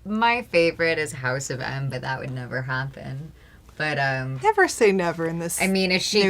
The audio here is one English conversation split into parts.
My favorite is House of M, but that would never happen. But Never say never in this. I mean, if she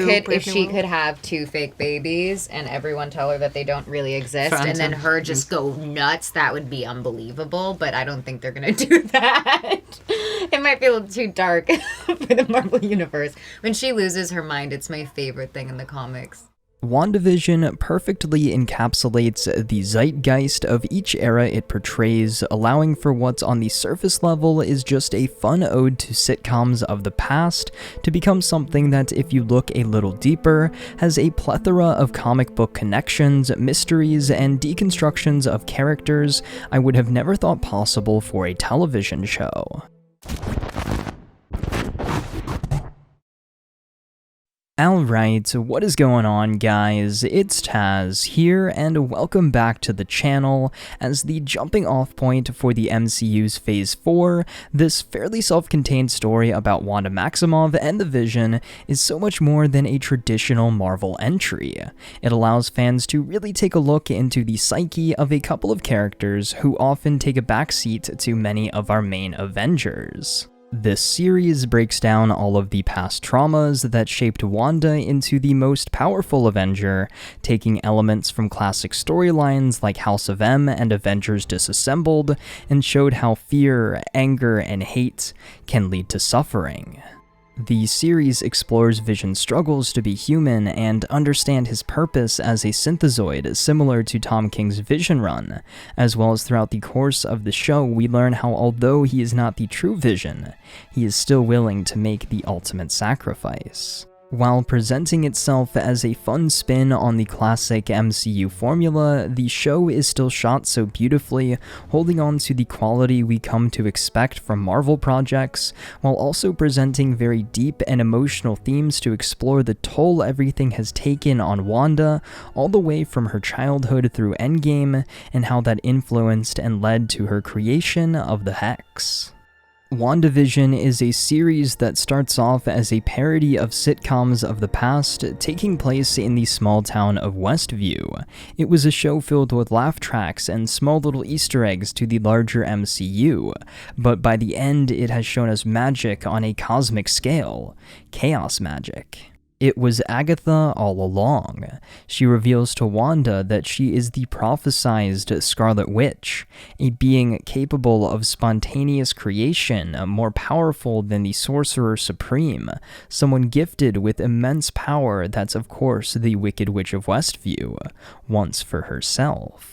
could have two fake babies and everyone tell her that they don't really exist, and then her just go nuts, that would be unbelievable. But I don't think they're gonna do that. It might be a little too dark for the Marvel universe. When she loses her mind, it's my favorite thing in the comics. WandaVision perfectly encapsulates the zeitgeist of each era it portrays, allowing for what on the surface level is just a fun ode to sitcoms of the past to become something that, if you look a little deeper, has a plethora of comic book connections, mysteries, and deconstructions of characters I would have never thought possible for a television show. Alright, what is going on, guys? It's Tazz here, and welcome back to the channel. As the jumping off point for the MCU's Phase 4, this fairly self-contained story about Wanda Maximoff and the Vision is so much more than a traditional Marvel entry. It allows fans to really take a look into the psyche of a couple of characters who often take a backseat to many of our main Avengers. This series breaks down all of the past traumas that shaped Wanda into the most powerful Avenger, taking elements from classic storylines like House of M and Avengers Disassembled, and showed how fear, anger, and hate can lead to suffering. The series explores Vision's struggles to be human and understand his purpose as a synthezoid similar to Tom King's Vision run, as well as throughout the course of the show we learn how although he is not the true Vision, he is still willing to make the ultimate sacrifice. While presenting itself as a fun spin on the classic MCU formula, the show is still shot so beautifully, holding on to the quality we come to expect from Marvel projects, while also presenting very deep and emotional themes to explore the toll everything has taken on Wanda, all the way from her childhood through Endgame, and how that influenced and led to her creation of the Hex. WandaVision is a series that starts off as a parody of sitcoms of the past, taking place in the small town of Westview. It was a show filled with laugh tracks and small little Easter eggs to the larger MCU, but by the end it has shown us magic on a cosmic scale, chaos magic. It was Agatha all along. She reveals to Wanda that she is the prophesized Scarlet Witch, a being capable of spontaneous creation, more powerful than the Sorcerer Supreme, someone gifted with immense power that's of course the Wicked Witch of Westview, once for herself.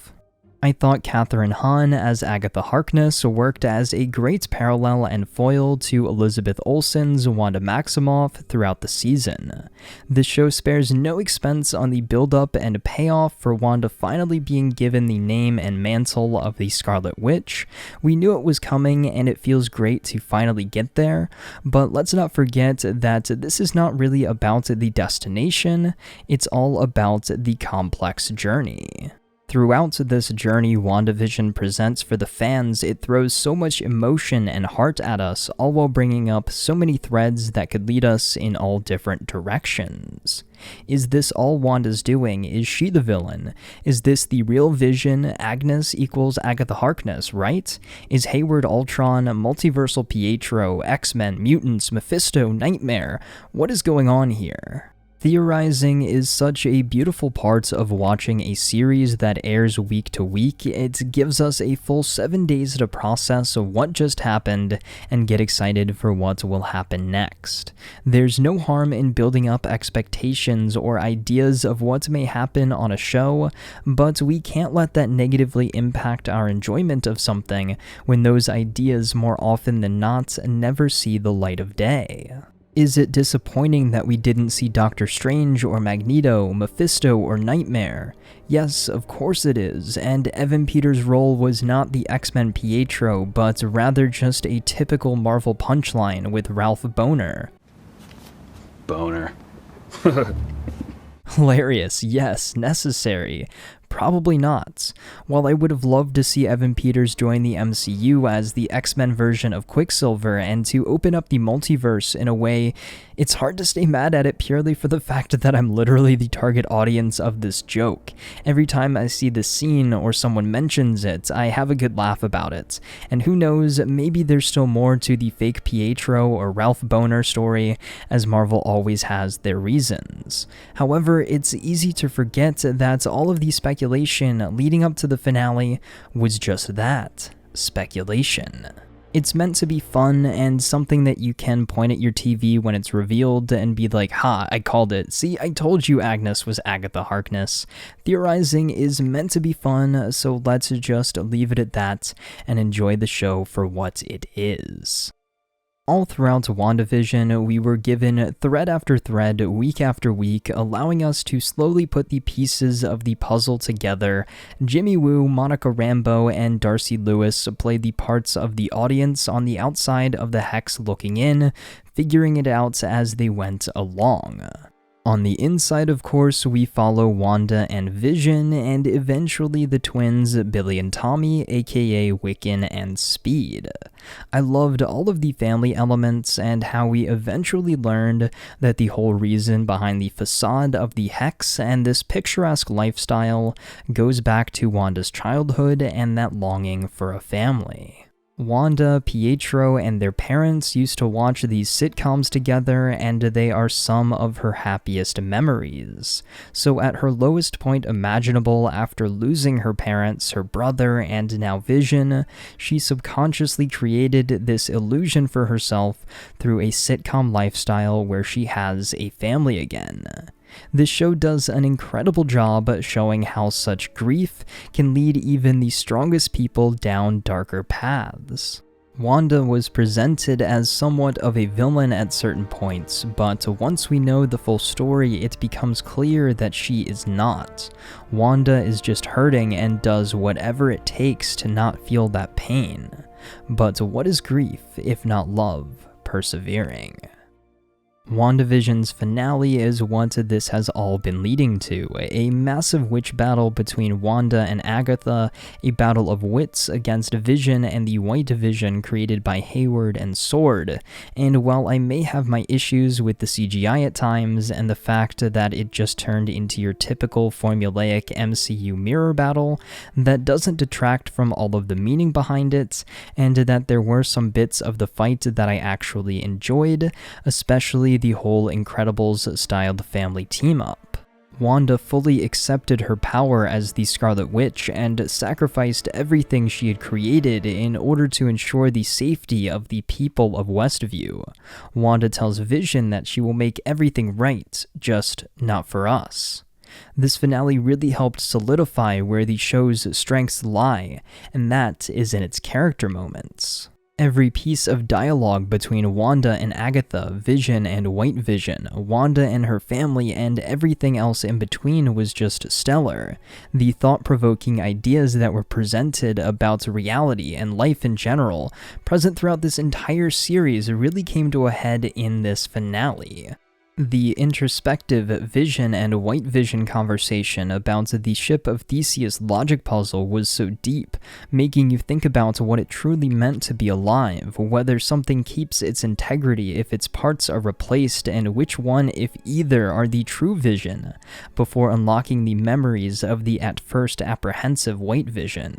I thought Kathryn Hahn as Agatha Harkness worked as a great parallel and foil to Elizabeth Olsen's Wanda Maximoff throughout the season. The show spares no expense on the build-up and payoff for Wanda finally being given the name and mantle of the Scarlet Witch. We knew it was coming and it feels great to finally get there, but let's not forget that this is not really about the destination, it's all about the complex journey. Throughout this journey WandaVision presents for the fans, it throws so much emotion and heart at us, all while bringing up so many threads that could lead us in all different directions. Is this all Wanda's doing? Is she the villain? Is this the real Vision? Agnes equals Agatha Harkness, right? Is Hayward Ultron, multiversal Pietro, X-Men, mutants, Mephisto, Nightmare? What is going on here? Theorizing is such a beautiful part of watching a series that airs week to week. It gives us a full 7 days to process what just happened and get excited for what will happen next. There's no harm in building up expectations or ideas of what may happen on a show, but we can't let that negatively impact our enjoyment of something when those ideas more often than not never see the light of day. Is it disappointing that we didn't see Doctor Strange or Magneto, Mephisto or Nightmare? Yes, of course it is, and Evan Peters' role was not the X-Men Pietro, but rather just a typical Marvel punchline with Ralph Boner. Boner. Hilarious, yes, necessary. Probably not. While I would have loved to see Evan Peters join the MCU as the X-Men version of Quicksilver and to open up the multiverse in a way, it's hard to stay mad at it purely for the fact that I'm literally the target audience of this joke. Every time I see this scene or someone mentions it, I have a good laugh about it. And who knows, maybe there's still more to the fake Pietro or Ralph Boner story, as Marvel always has their reasons. However, it's easy to forget that all of the speculation leading up to the finale was just that, speculation. It's meant to be fun and something that you can point at your TV when it's revealed and be like, ha, I called it. See, I told you Agnes was Agatha Harkness. Theorizing is meant to be fun, so let's just leave it at that and enjoy the show for what it is. All throughout WandaVision, we were given thread after thread, week after week, allowing us to slowly put the pieces of the puzzle together. Jimmy Woo, Monica Rambeau, and Darcy Lewis played the parts of the audience on the outside of the hex looking in, figuring it out as they went along. On the inside, of course, we follow Wanda and Vision, and eventually the twins Billy and Tommy, aka Wiccan and Speed. I loved all of the family elements and how we eventually learned that the whole reason behind the facade of the Hex and this picturesque lifestyle goes back to Wanda's childhood and that longing for a family. Wanda, Pietro, and their parents used to watch these sitcoms together, and they are some of her happiest memories. So at her lowest point imaginable after losing her parents, her brother, and now Vision, she subconsciously created this illusion for herself through a sitcom lifestyle where she has a family again. This show does an incredible job showing how such grief can lead even the strongest people down darker paths. Wanda was presented as somewhat of a villain at certain points, but once we know the full story, it becomes clear that she is not. Wanda is just hurting and does whatever it takes to not feel that pain. But what is grief if not love persevering? WandaVision's finale is what this has all been leading to, a massive witch battle between Wanda and Agatha, a battle of wits against Vision and the White Vision created by Hayward and Sword, and while I may have my issues with the CGI at times and the fact that it just turned into your typical formulaic MCU mirror battle, that doesn't detract from all of the meaning behind it, and that there were some bits of the fight that I actually enjoyed, especially the whole Incredibles-styled family team-up. Wanda fully accepted her power as the Scarlet Witch and sacrificed everything she had created in order to ensure the safety of the people of Westview. Wanda tells Vision that she will make everything right, just not for us. This finale really helped solidify where the show's strengths lie, and that is in its character moments. Every piece of dialogue between Wanda and Agatha, Vision and White Vision, Wanda and her family, and everything else in between was just stellar. The thought-provoking ideas that were presented about reality and life in general, present throughout this entire series, really came to a head in this finale. The introspective Vision and White Vision conversation about the Ship of Theseus logic puzzle was so deep, making you think about what it truly meant to be alive, whether something keeps its integrity if its parts are replaced, and which one, if either, are the true Vision, before unlocking the memories of the at first apprehensive White Vision.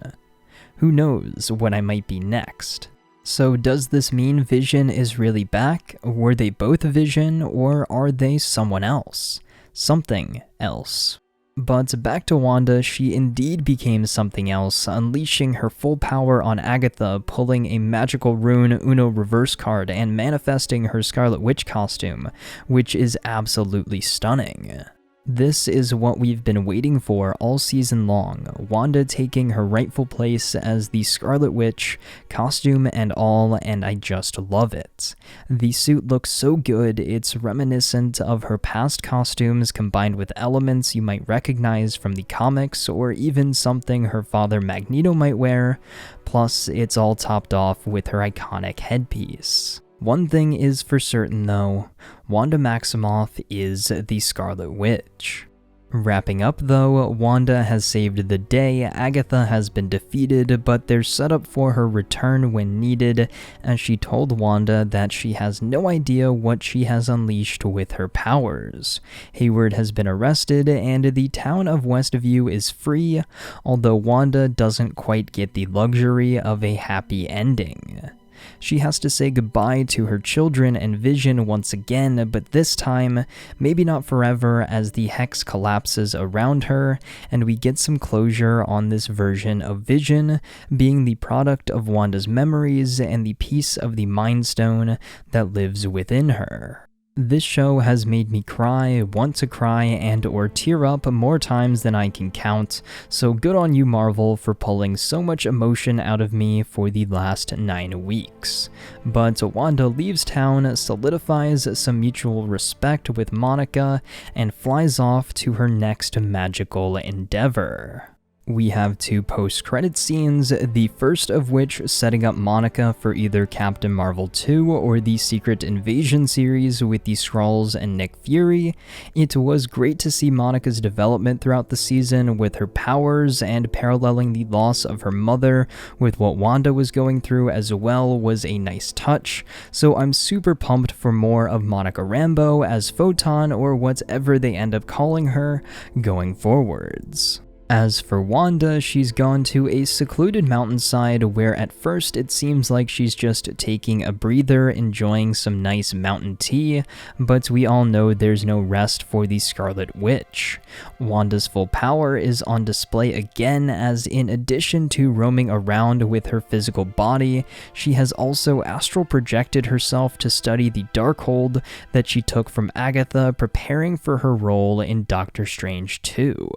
Who knows what I might be next? So does this mean Vision is really back? Were they both Vision, or are they someone else? Something else. But back to Wanda, she indeed became something else, unleashing her full power on Agatha, pulling a magical rune Uno reverse card, and manifesting her Scarlet Witch costume, which is absolutely stunning. This is what we've been waiting for all season long, Wanda taking her rightful place as the Scarlet Witch, costume and all, and I just love it. The suit looks so good, it's reminiscent of her past costumes combined with elements you might recognize from the comics or even something her father Magneto might wear, plus it's all topped off with her iconic headpiece. One thing is for certain though, Wanda Maximoff is the Scarlet Witch. Wrapping up though, Wanda has saved the day, Agatha has been defeated, but they're set up for her return when needed, as she told Wanda that she has no idea what she has unleashed with her powers. Hayward has been arrested, and the town of Westview is free, although Wanda doesn't quite get the luxury of a happy ending. She has to say goodbye to her children and Vision once again, but this time, maybe not forever, as the hex collapses around her, and we get some closure on this version of Vision being the product of Wanda's memories and the piece of the Mind Stone that lives within her. This show has made me cry, want to cry, and or tear up more times than I can count, so good on you, Marvel, for pulling so much emotion out of me for the last 9 weeks. But Wanda leaves town, solidifies some mutual respect with Monica, and flies off to her next magical endeavor. We have 2 post-credit scenes, the first of which setting up Monica for either Captain Marvel 2 or the Secret Invasion series with the Skrulls and Nick Fury. It was great to see Monica's development throughout the season with her powers, and paralleling the loss of her mother with what Wanda was going through as well was a nice touch, so I'm super pumped for more of Monica Rambeau as Photon or whatever they end up calling her going forwards. As for Wanda, she's gone to a secluded mountainside where at first it seems like she's just taking a breather, enjoying some nice mountain tea, but we all know there's no rest for the Scarlet Witch. Wanda's full power is on display again, as in addition to roaming around with her physical body, she has also astral projected herself to study the Darkhold that she took from Agatha, preparing for her role in Doctor Strange 2.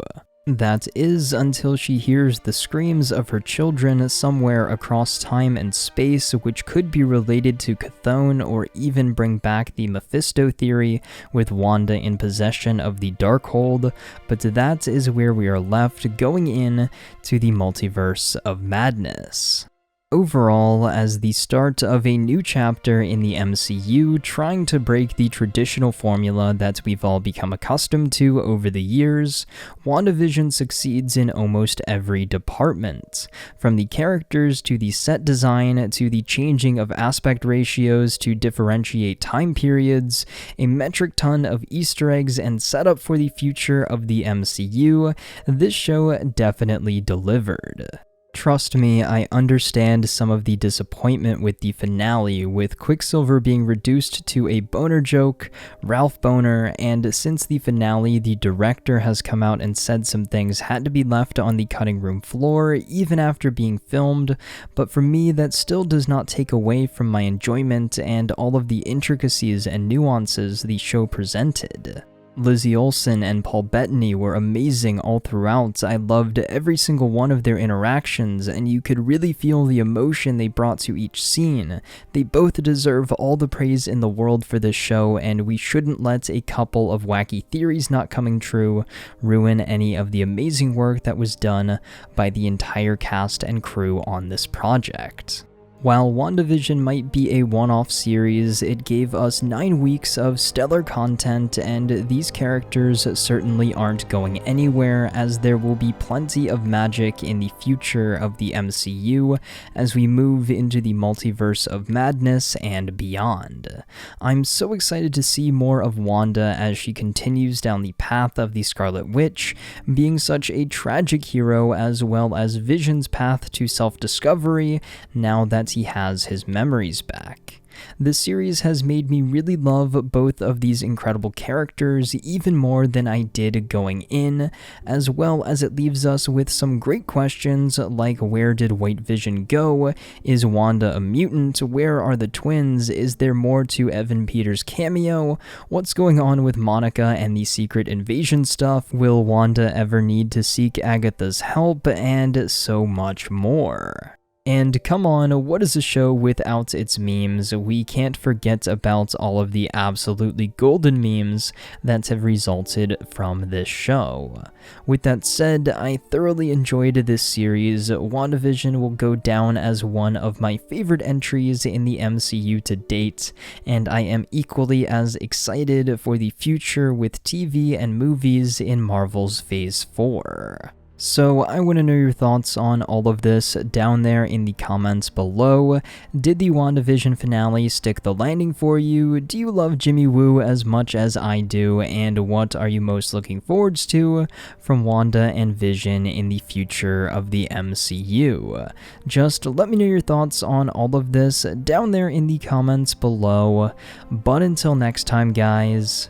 That is until she hears the screams of her children somewhere across time and space, which could be related to Chthon or even bring back the Mephisto theory with Wanda in possession of the Darkhold, but that is where we are left going in to the Multiverse of Madness. Overall, as the start of a new chapter in the MCU, trying to break the traditional formula that we've all become accustomed to over the years, WandaVision succeeds in almost every department. From the characters to the set design to the changing of aspect ratios to differentiate time periods, a metric ton of Easter eggs and setup for the future of the MCU, this show definitely delivered. Trust me, I understand some of the disappointment with the finale, with Quicksilver being reduced to a boner joke, Ralph Boner, and since the finale, the director has come out and said some things had to be left on the cutting room floor, even after being filmed, but for me, that still does not take away from my enjoyment and all of the intricacies and nuances the show presented. Lizzie Olsen and Paul Bettany were amazing all throughout. I loved every single one of their interactions, and you could really feel the emotion they brought to each scene. They both deserve all the praise in the world for this show, and we shouldn't let a couple of wacky theories not coming true ruin any of the amazing work that was done by the entire cast and crew on this project. While WandaVision might be a one-off series, it gave us 9 weeks of stellar content, and these characters certainly aren't going anywhere, as there will be plenty of magic in the future of the MCU as we move into the Multiverse of Madness and beyond. I'm so excited to see more of Wanda as she continues down the path of the Scarlet Witch, being such a tragic hero, as well as Vision's path to self-discovery now that he has his memories back. This series has made me really love both of these incredible characters even more than I did going in, as well as it leaves us with some great questions like where did White Vision go? Is Wanda a mutant? Where are the twins? Is there more to Evan Peters' cameo? What's going on with Monica and the Secret Invasion stuff? Will Wanda ever need to seek Agatha's help? And so much more. And come on, what is a show without its memes? We can't forget about all of the absolutely golden memes that have resulted from this show. With that said, I thoroughly enjoyed this series. WandaVision will go down as one of my favorite entries in the MCU to date, and I am equally as excited for the future with TV and movies in Marvel's Phase 4. So I want to know your thoughts on all of this down there in the comments below. Did the WandaVision finale stick the landing for you? Do you love Jimmy Woo as much as I do? And what are you most looking forward to from Wanda and Vision in the future of the MCU? Just let me know your thoughts on all of this down there in the comments below. But until next time, guys,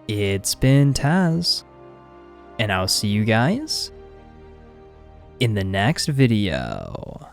it's been Tazz, and I'll see you guys in the next video.